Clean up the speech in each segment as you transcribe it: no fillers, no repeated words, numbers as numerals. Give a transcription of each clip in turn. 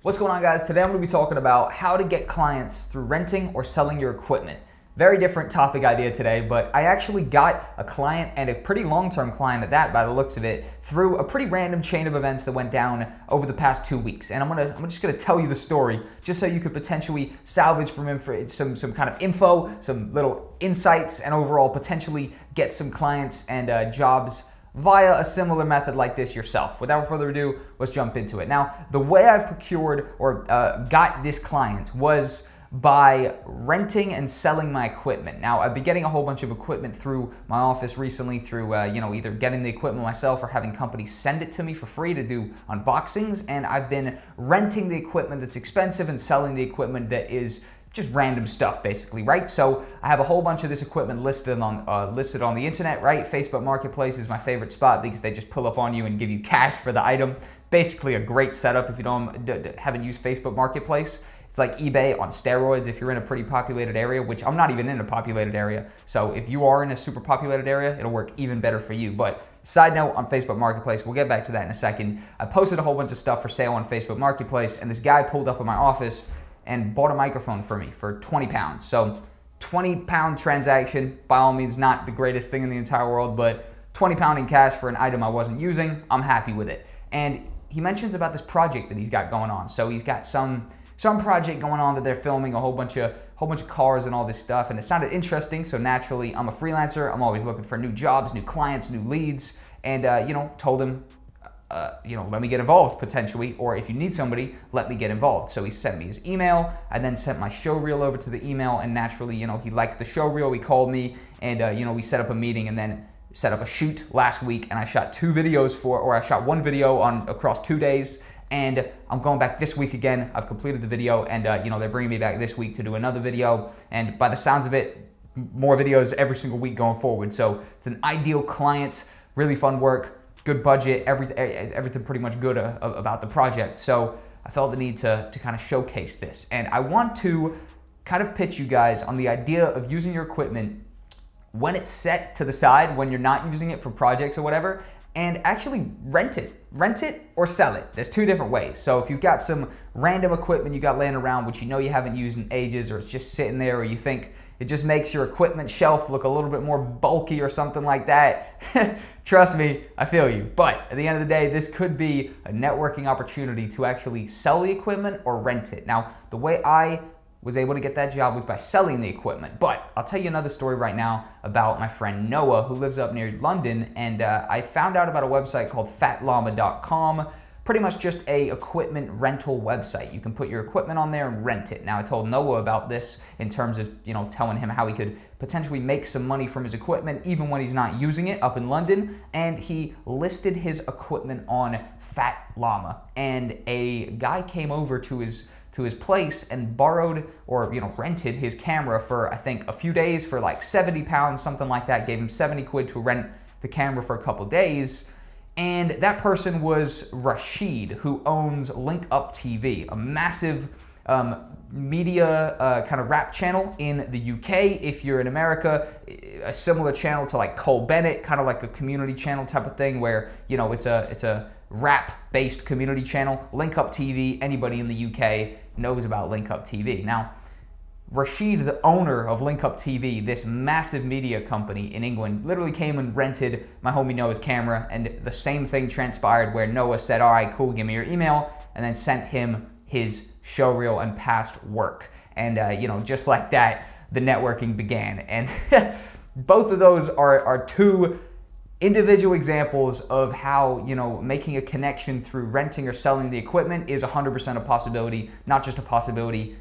What's going on, guys? Today I'm going to be talking about how to get clients through renting or selling your equipment. Very different topic idea today, but I actually got a client, and a pretty long-term client at that by the looks of it, through a pretty random chain of events that went down over the past 2 weeks. And I'm just gonna tell you the story just so you could potentially salvage from him for some kind of info, some little insights, and overall potentially get some clients and jobs via a similar method like this yourself. Without further ado, let's jump into it. Now, the way I procured or got this client was by renting and selling my equipment. Now, I've been getting a whole bunch of equipment through my office recently through, either getting the equipment myself or having companies send it to me for free to do unboxings, and I've been renting the equipment that's expensive and selling the equipment that is just random stuff, basically, right? So I have a whole bunch of this equipment listed on the internet, right? Facebook Marketplace is my favorite spot because they just pull up on you and give you cash for the item. Basically a great setup if you haven't used Facebook Marketplace. It's like eBay on steroids if you're in a pretty populated area, which I'm not even in a populated area. So if you are in a super populated area, it'll work even better for you. But side note on Facebook Marketplace, we'll get back to that in a second. I posted a whole bunch of stuff for sale on Facebook Marketplace, and this guy pulled up in my office and bought a microphone for me for 20 pounds. So 20-pound transaction, by all means not the greatest thing in the entire world, but 20 pound in cash for an item I wasn't using, I'm happy with it. And he mentions about this project that he's got going on. So he's got some project going on that they're filming, a whole bunch of cars and all this stuff, and it sounded interesting. So naturally, I'm a freelancer, I'm always looking for new jobs, new clients, new leads, and told him, let me get involved potentially, or if you need somebody, let me get involved. So he sent me his email. I then sent my show reel over to the email, and naturally, he liked the show reel. He called me, and we set up a meeting, and then set up a shoot last week, and I shot I shot one video across 2 days, and I'm going back this week again. I've completed the video, and they're bringing me back this week to do another video, and by the sounds of it, more videos every single week going forward. So it's an ideal client, really fun work, good budget, everything pretty much good about the project. So I felt the need to kind of showcase this. And I want to kind of pitch you guys on the idea of using your equipment when it's set to the side, when you're not using it for projects or whatever, and actually rent it. Rent it or sell it. There's two different ways. So if you've got some random equipment you got laying around which you haven't used in ages, or it's just sitting there, or you think it just makes your equipment shelf look a little bit more bulky or something like that, trust me, I feel you. But at the end of the day, this could be a networking opportunity to actually sell the equipment or rent it. Now, the way I was able to get that job was by selling the equipment. But I'll tell you another story right now about my friend Noah, who lives up near London, and I found out about a website called fatllama.com. Pretty much just a equipment rental website. You can put your equipment on there and rent it. Now, I told Noah about this in terms of, telling him how he could potentially make some money from his equipment even when he's not using it up in London, and he listed his equipment on Fat Llama, and a guy came over to his place and borrowed or rented his camera for, I think, a few days for like 70 pounds, something like that. Gave him 70 quid to rent the camera for a couple days. And that person was Rashid, who owns Link Up TV, a massive media kind of rap channel in the UK. If you're in America, a similar channel to like Cole Bennett, kind of like a community channel type of thing where, it's a rap-based community channel. Link Up TV, anybody in the UK knows about Link Up TV. Now, Rashid, the owner of Link Up TV, this massive media company in England, literally came and rented my homie Noah's camera, and the same thing transpired where Noah said, all right, cool, give me your email, and then sent him his show reel and past work. And, just like that, the networking began. And both of those are two individual examples of how, making a connection through renting or selling the equipment is 100% a possibility, not just a possibility,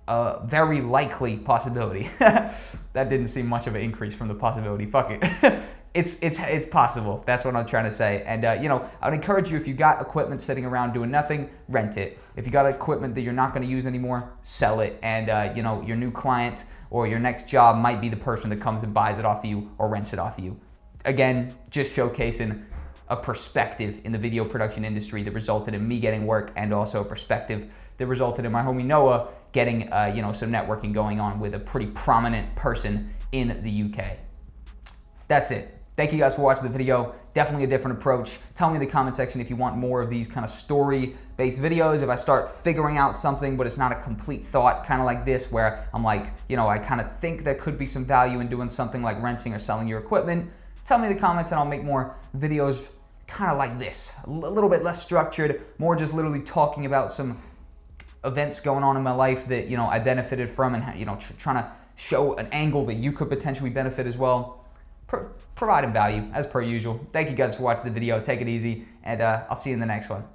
a very likely possibility. That didn't seem much of an increase from the possibility. Fuck it. It's possible. That's what I'm trying to say. And I would encourage you, if you got equipment sitting around doing nothing, rent it. If you got equipment that you're not going to use anymore, sell it. And your new client or your next job might be the person that comes and buys it off of you or rents it off of you. Again, just showcasing a perspective in the video production industry that resulted in me getting work, and also a perspective that resulted in my homie Noah getting some networking going on with a pretty prominent person in the UK. That's it. Thank you guys for watching the video. definitely a different approach. Tell me in the comment section if you want more of these kind of story-based videos. If I start figuring out something, but it's not a complete thought, kind of like this, where I'm like, you know, I kind of think there could be some value in doing something like renting or selling your equipment. Tell me in the comments and I'll make more videos kind of like this, a little bit less structured, more just literally talking about some events going on in my life that, you know, I benefited from, and, you know, trying to show an angle that you could potentially benefit as well. Providing value as per usual. Thank you guys for watching the video. Take it easy, and I'll see you in the next one.